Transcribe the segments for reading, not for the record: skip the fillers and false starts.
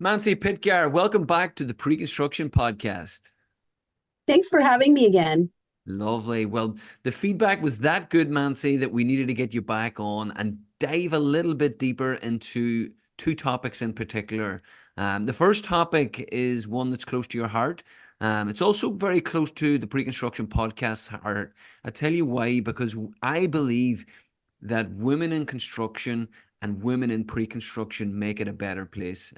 Manasi Pitkar, welcome back to the Preconstruction Podcast. Thanks for having me again. Lovely. Well, the feedback was that good, Manasi, that we needed to get you back on and dive a little bit deeper into two topics in particular. The first topic is one that's close to your heart. It's also very close to the Preconstruction Podcast's heart. I tell you why, because I believe that women in construction and women in pre-construction make it a better place.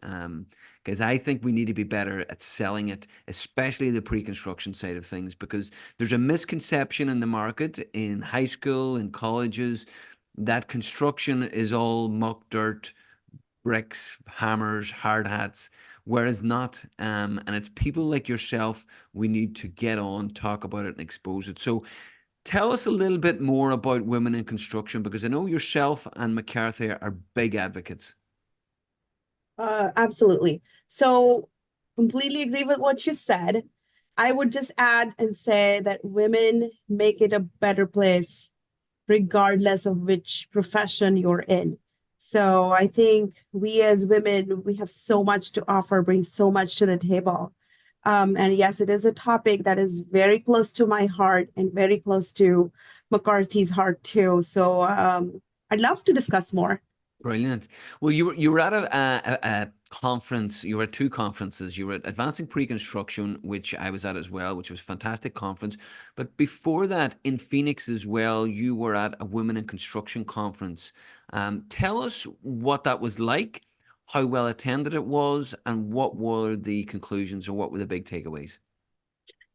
Because I think we need to be better at selling it, especially the pre-construction side of things, because there's a misconception in the market, in high school, in colleges, that construction is all muck dirt, bricks, hammers, hard hats, whereas not. And it's people like yourself we need to get on, talk about it, and expose it. So tell us a little bit more about women in construction, because I know yourself and McCarthy are big advocates. Absolutely. So, completely agree with what you said. I would just add and say that women make it a better place, regardless of which profession you're in. So, I think we as women, we have so much to offer, bring so much to the table. And yes, it is a topic that is very close to my heart and very close to McCarthy's heart too. So, I'd love to discuss more. Brilliant. Well, you were at a conference. You were at two conferences. You were at Advancing Pre-Construction, which I was at as well, which was a fantastic conference. But before that, in Phoenix as well, you were at a Women in Construction conference. Tell us what that was like, how well attended it was, and what were the conclusions or what were the big takeaways?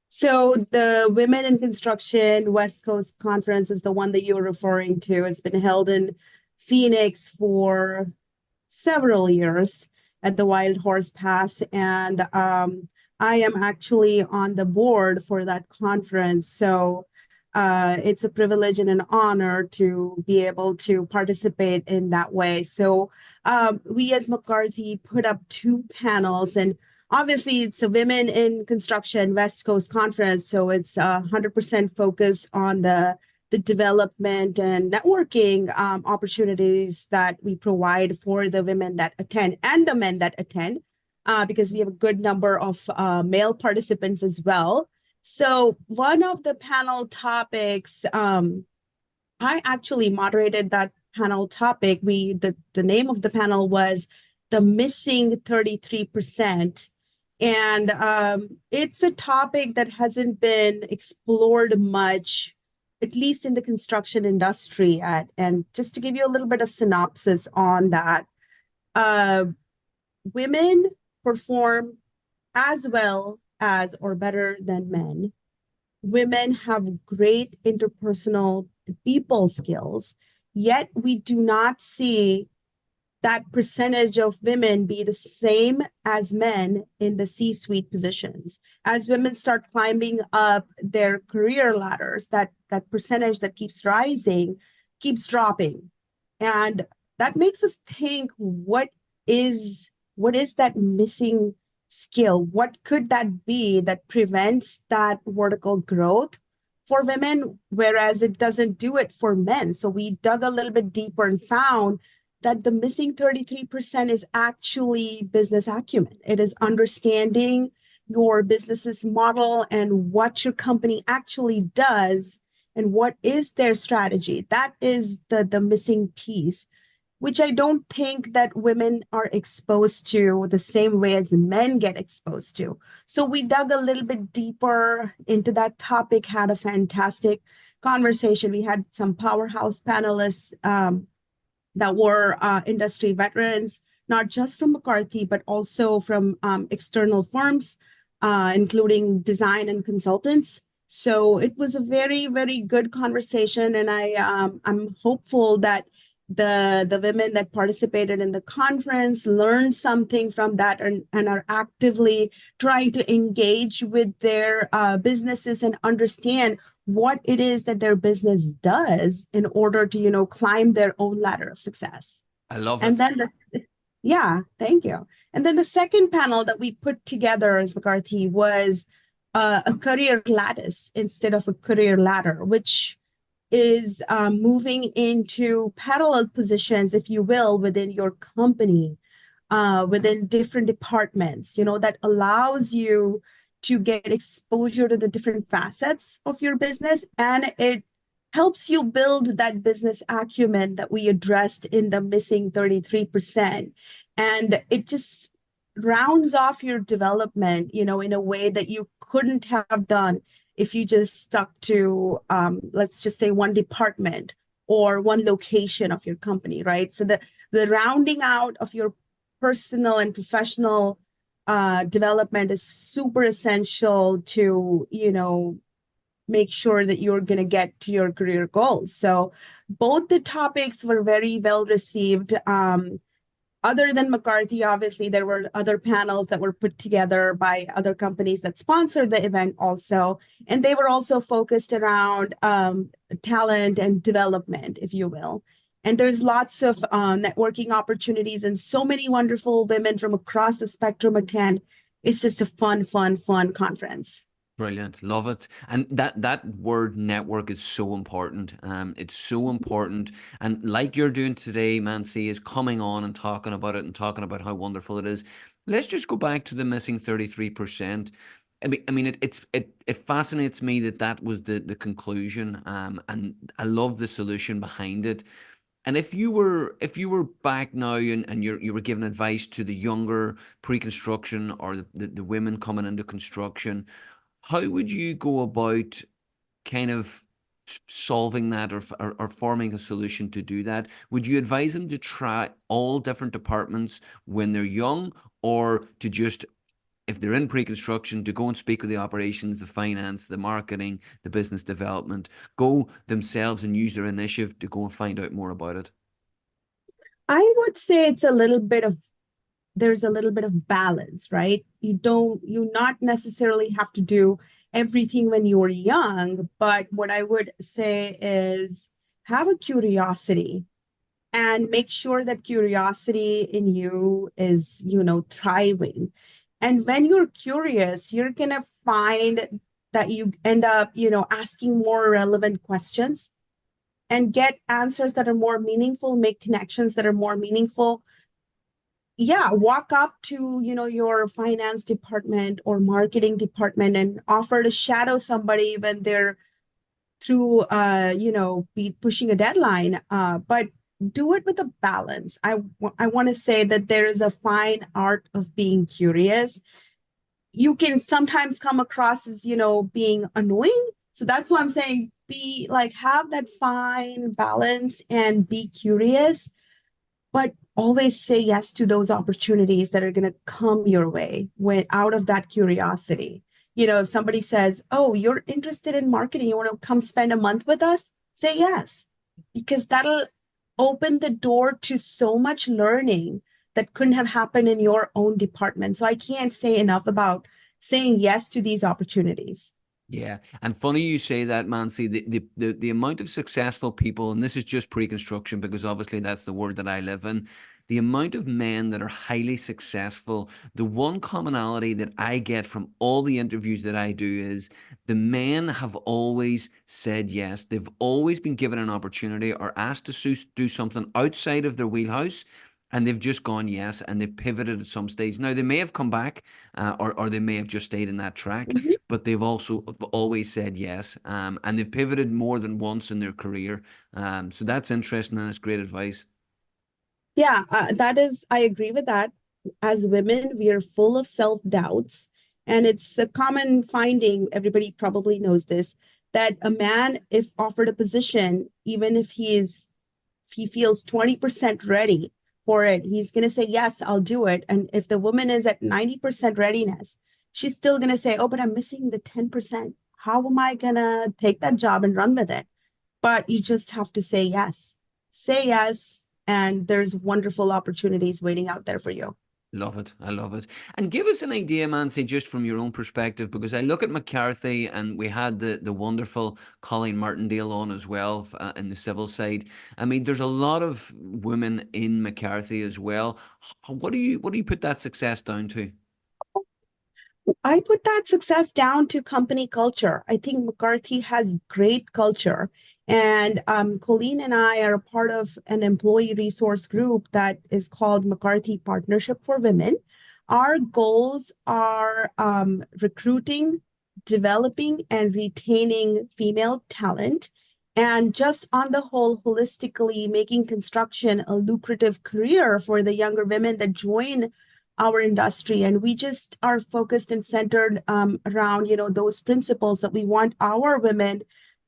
So the Women in Construction West Coast Conference is the one that you're referring to. It's been held in Phoenix for several years at the Wild Horse Pass, and I am actually on the board for that conference. So it's a privilege and an honor to be able to participate in that way. So we as McCarthy put up two panels, and obviously it's a Women in Construction West Coast Conference, so it's 100% focused on the development and networking opportunities that we provide for the women that attend and the men that attend, because we have a good number of male participants as well. So one of the panel topics, I actually moderated that panel topic. The name of the panel was the missing 33%. And it's a topic that hasn't been explored much, at least in the construction industry. And just to give you a little bit of synopsis on that, women perform as well as or better than men. Women have great interpersonal people skills, yet we do not see that percentage of women be the same as men in the C-suite positions. As women start climbing up their career ladders, that percentage that keeps rising keeps dropping. And that makes us think, what is that missing skill? What could that be that prevents that vertical growth for women, whereas it doesn't do it for men? So we dug a little bit deeper and found that the missing 33% is actually business acumen. It is understanding your business's model and what your company actually does and what is their strategy. That is the missing piece, which I don't think that women are exposed to the same way as men get exposed to. So we dug a little bit deeper into that topic, had a fantastic conversation. We had some powerhouse panelists that were industry veterans, not just from McCarthy, but also from external firms, including design and consultants. So it was a very, very good conversation, and I'm hopeful that the women that participated in the conference learned something from that and are actively trying to engage with their businesses and understand what it is that their business does in order to, climb their own ladder of success. I love And it. then yeah, thank you. And then the second panel that we put together as McCarthy was a career lattice instead of a career ladder, which is moving into parallel positions, if you will, within your company. within different departments, that allows you to get exposure to the different facets of your business. And it helps you build that business acumen that we addressed in the missing 33%. And it just rounds off your development, in a way that you couldn't have done if you just stuck to, let's just say, one department or one location of your company, right? So the rounding out of your personal and professional development is super essential to, make sure that you're going to get to your career goals. So both the topics were very well received. Other than McCarthy, obviously, there were other panels that were put together by other companies that sponsored the event also. And they were also focused around talent and development, if you will. And there's lots of networking opportunities, and so many wonderful women from across the spectrum attend. It's just a fun, fun, fun conference. Brilliant. Love it. And that word network is so important. It's so important. And like you're doing today, Mansi, is coming on and talking about it and talking about how wonderful it is. Let's just go back to the missing 33%. I mean, it fascinates me that was the conclusion. And I love the solution behind it. And if you were back now and you were giving advice to the younger pre-construction or the women coming into construction, how would you go about kind of solving that or forming a solution to do that? Would you advise them to try all different departments when they're young, or to just, if they're in pre-construction, to go and speak with the operations, the finance, the marketing, the business development, go themselves and use their initiative to go and find out more about it? I would say there's a little bit of balance, right? You not necessarily have to do everything when you're young, but what I would say is have a curiosity and make sure that curiosity in you is, thriving. And when you're curious, you're going to find that you end up, asking more relevant questions and get answers that are more meaningful, make connections that are more meaningful. Yeah, walk up to, your finance department or marketing department and offer to shadow somebody when they're through, be pushing a deadline. But do it with a balance. I want to say that there is a fine art of being curious. You can sometimes come across as, being annoying. So that's why I'm saying have that fine balance and be curious, but always say yes to those opportunities that are going to come your way when out of that curiosity. If somebody says, "Oh, you're interested in marketing, you want to come spend a month with us?" Say yes, because that'll open the door to so much learning that couldn't have happened in your own department. So I can't say enough about saying yes to these opportunities. Yeah, and funny you say that, Mansi. The amount of successful people, and this is just pre-construction because obviously that's the world that I live in. The amount of men that are highly successful, the one commonality that I get from all the interviews that I do is the men have always said yes. They've always been given an opportunity or asked to do something outside of their wheelhouse, and they've just gone yes, and they've pivoted at some stage. Now, they may have come back, or they may have just stayed in that track, Mhm. but they've also always said yes, and they've pivoted more than once in their career. So that's interesting, and that's great advice. Yeah, I agree with that. As women, we are full of self-doubts. And it's a common finding, everybody probably knows this, that a man, if offered a position, even if he feels 20% ready for it, he's going to say, yes, I'll do it. And if the woman is at 90% readiness, she's still going to say, oh, but I'm missing the 10%. How am I going to take that job and run with it? But you just have to say yes. Say yes, and there's wonderful opportunities waiting out there for you. Love it. I love it. And give us an idea, Mansi, just from your own perspective, because I look at McCarthy and we had the wonderful Colleen Martindale on as well in the civil side. I mean, there's a lot of women in McCarthy as well. What do you put that success down to? I put that success down to company culture. I think McCarthy has great culture. And Colleen and I are a part of an employee resource group that is called McCarthy Partnership for Women. Our goals are recruiting, developing, and retaining female talent. And just on the whole, holistically making construction a lucrative career for the younger women that join our industry. And we just are focused and centered around those principles that we want our women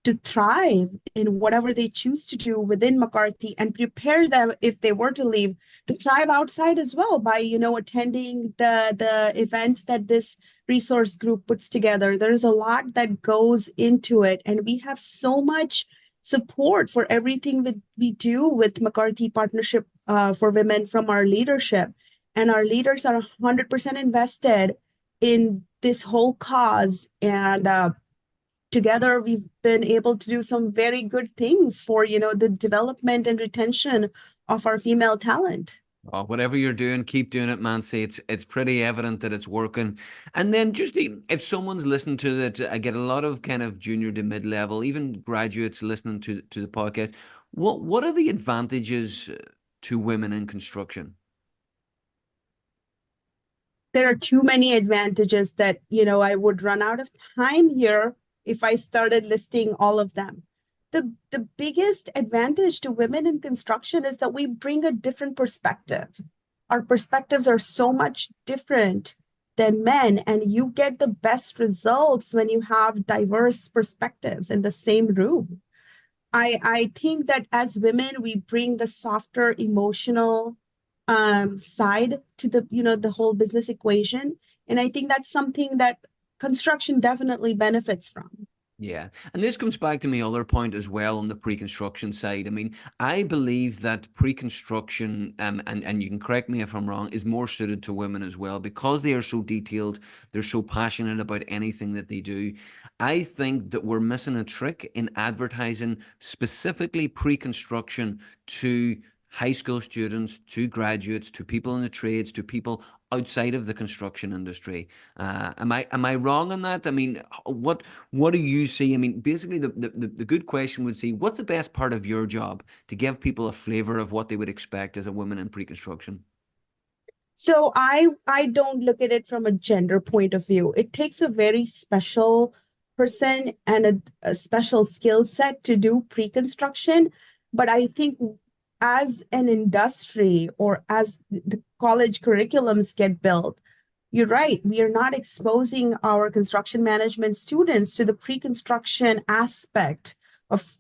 to thrive in whatever they choose to do within McCarthy, and prepare them, if they were to leave, to thrive outside as well by attending the events that this resource group puts together. There's a lot that goes into it, and we have so much support for everything that we do with McCarthy Partnership for Women from our leadership. And our leaders are 100% invested in this whole cause. And together, we've been able to do some very good things for, the development and retention of our female talent. Oh, whatever you're doing, keep doing it, Mansi. It's pretty evident that it's working. And then if someone's listening to it, I get a lot of kind of junior to mid level, even graduates listening to the podcast. What are the advantages to women in construction? There are too many advantages that, I would run out of time here if I started listing all of them. The biggest advantage to women in construction is that we bring a different perspective. Our perspectives are so much different than men, and you get the best results when you have diverse perspectives in the same room. I think that as women, we bring the softer emotional side to the whole business equation. And I think that's something that construction definitely benefits from. Yeah. And this comes back to my other point as well on the pre-construction side. I mean, I believe that pre-construction, and you can correct me if I'm wrong, is more suited to women as well because they are so detailed, they're so passionate about anything that they do. I think that we're missing a trick in advertising specifically pre-construction to high school students, to graduates, to people in the trades, to people outside of the construction industry. Am I wrong on that? I mean, what do you see? I mean, basically, the good question would be, what's the best part of your job to give people a flavor of what they would expect as a woman in pre-construction? So I don't look at it from a gender point of view. It takes a very special person and a special skill set to do pre-construction. But I think as an industry, or as the college curriculums get built, you're right. We are not exposing our construction management students to the pre-construction aspect of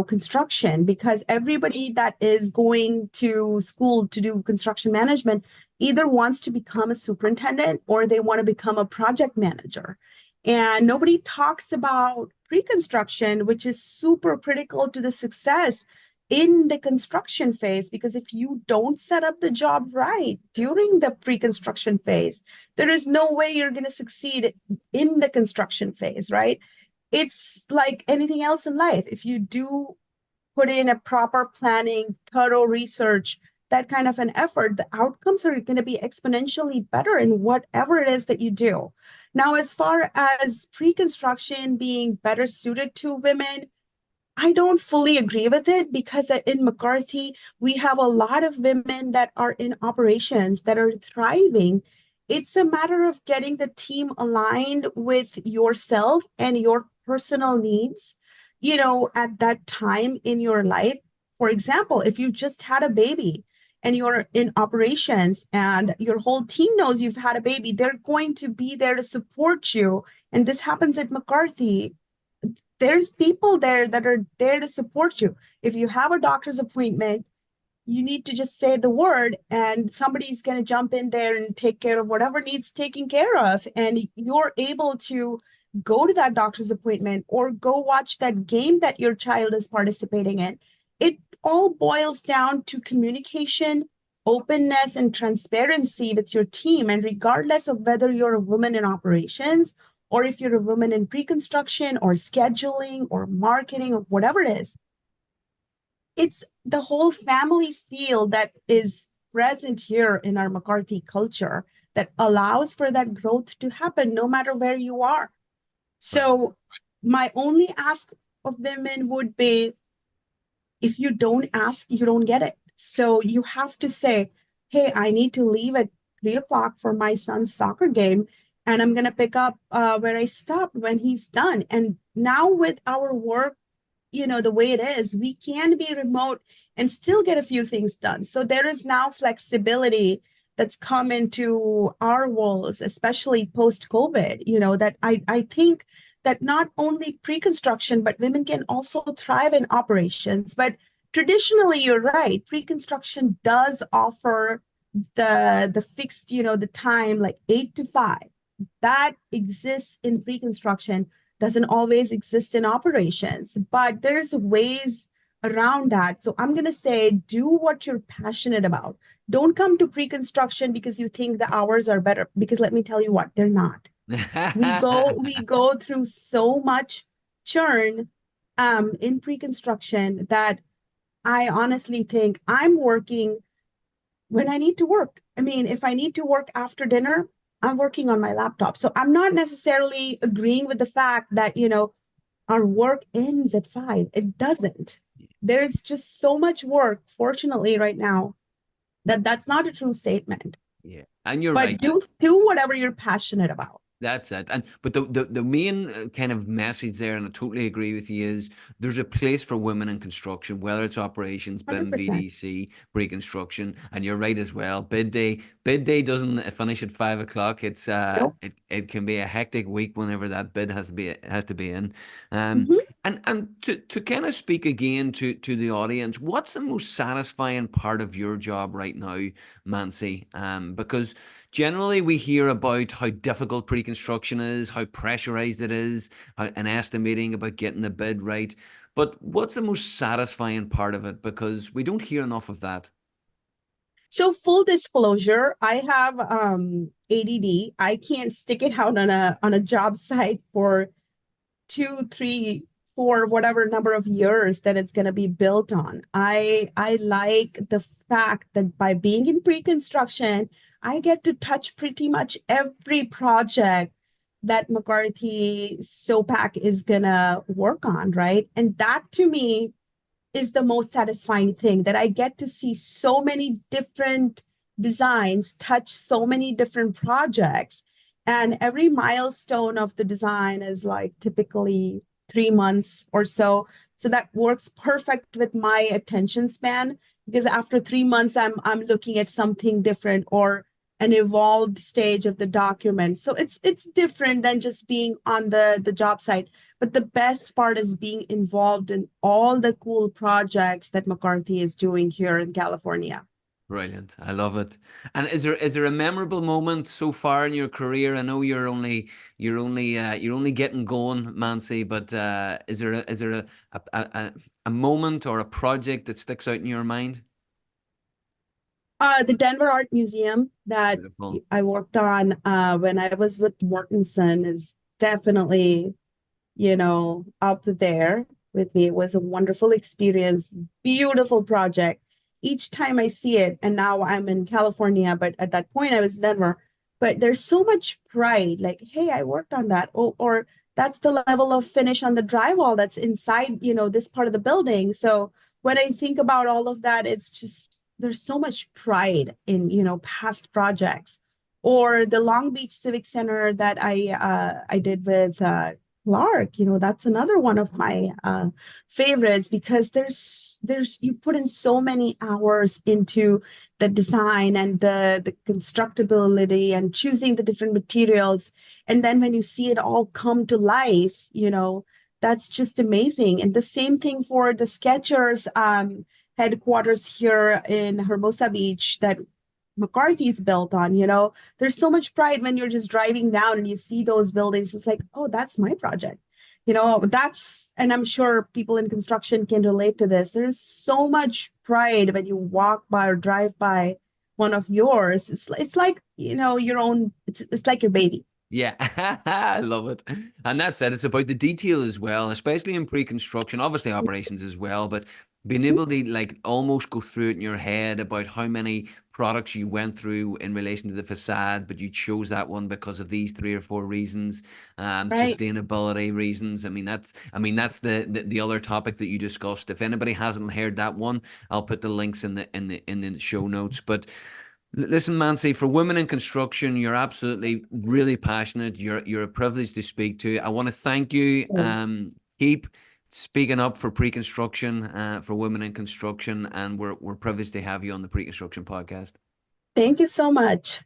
construction, because everybody that is going to school to do construction management either wants to become a superintendent or they want to become a project manager. And nobody talks about pre-construction, which is super critical to the success in the construction phase, because if you don't set up the job right during the pre-construction phase, there is no way you're going to succeed in the construction phase, right? It's like anything else in life. If you do put in a proper planning, thorough research, that kind of an effort, the outcomes are going to be exponentially better in whatever it is that you do. Now, as far as pre-construction being better suited to women, I don't fully agree with it, because in McCarthy, we have a lot of women that are in operations that are thriving. It's a matter of getting the team aligned with yourself and your personal needs, at that time in your life. For example, if you just had a baby and you're in operations and your whole team knows you've had a baby, they're going to be there to support you. And this happens at McCarthy. There's people there that are there to support you. If you have a doctor's appointment, you need to just say the word and somebody's going to jump in there and take care of whatever needs taken care of. And you're able to go to that doctor's appointment or go watch that game that your child is participating in. It all boils down to communication, openness, and transparency with your team. And regardless of whether you're a woman in operations, or if you're a woman in pre-construction or scheduling or marketing or whatever it is, it's the whole family feel that is present here in our McCarthy culture that allows for that growth to happen no matter where you are. So my only ask of women would be, if you don't ask, you don't get it. So you have to say, hey, I need to leave at 3 o'clock for my son's soccer game, and I'm going to pick up where I stopped when he's done. And now with our work, the way it is, we can be remote and still get a few things done. So there is now flexibility that's come into our walls, especially post-COVID, that I think that not pre pre-construction, but women can also thrive in operations. But traditionally, you're right, pre-construction does offer the fixed, the time, like 8 to 5. That exists in pre-construction, doesn't always exist in operations, but there's ways around that. So I'm going to say, do what you're passionate about. Don't come to pre-construction because you think the hours are better, because let me tell you what, they're not. we go through so much churn in pre-construction that I honestly think I'm working when I need to work. I mean, if I need to work after dinner, I'm working on my laptop. So I'm not necessarily agreeing with the fact that, our work ends at 5. It doesn't. There's just so much work, fortunately, right now, that that's not a true statement. Yeah, and you're But right. do whatever you're passionate about. That's it. But the main kind of message there, and I totally agree with you, is there's a place for women in construction, whether it's operations, BIM, 100%. VDC, pre-construction, and you're right as well. Bid day doesn't finish at 5 o'clock. It's Nope. it can be a hectic week whenever that bid has to be in. Um, Mhm. and to kind of speak again to the audience, what's the most satisfying part of your job right now, Mansi? Because generally, we hear about how difficult pre-construction is, how pressurized it is, and estimating about getting the bid right. But what's the most satisfying part of it? Because we don't hear enough of that. So full disclosure, I have ADD. I can't stick it out on a job site for 2, 3, 4, whatever number of years that it's going to be built on. I like the fact that by being in pre-construction, I get to touch pretty much every project that McCarthy SOPAC is going to work on, right? And that to me is the most satisfying thing, that I get to see so many different designs, touch so many different projects. And every milestone of the design is like typically 3 months or so. So that works perfect with my attention span, because after 3 months, I'm looking at something different or an evolved stage of the document. So it's different than just being on the job site. But the best part is being involved in all the cool projects that McCarthy is doing here in California. Brilliant. I love it. And is there a memorable moment so far in your career? I know you're only getting going, Mansi, but is there a moment or a project that sticks out in your mind? The Denver Art Museum that Beautiful. I worked on when I was with Mortensen is definitely, up there with me. It was a wonderful experience, beautiful project. Each time I see it, and now I'm in California, but at that point I was in Denver. But there's so much pride, like, hey, I worked on that, or that's the level of finish on the drywall that's inside, this part of the building. So when I think about all of that, it's just there's so much pride in, past projects. Or the Long Beach Civic Center that I did with Clark, that's another one of my favorites, because there's you put in so many hours into the design and the constructability and choosing the different materials. And then when you see it all come to life, that's just amazing. And the same thing for the Skechers headquarters here in Hermosa Beach that McCarthy's built on. There's so much pride when you're just driving down and you see those buildings. It's like, oh, that's my project. And I'm sure people in construction can relate to this. There's so much pride when you walk by or drive by one of yours. It's like, your own, it's like your baby. Yeah, I love it. And that's it. It's about the detail as well, especially in pre-construction, obviously operations as well, but being able to like almost go through it in your head about how many products you went through in relation to the facade, but you chose that one because of these three or four reasons, Right. sustainability reasons. I mean that's the other topic that you discussed. If anybody hasn't heard that one, I'll put the links in the show notes. But listen, Mansi, for women in construction, you're absolutely really passionate. You're a privilege to speak to. I want to thank you. Keep speaking up for pre-construction, for women in construction, and we're privileged to have you on the Pre-Construction Podcast. Thank you so much.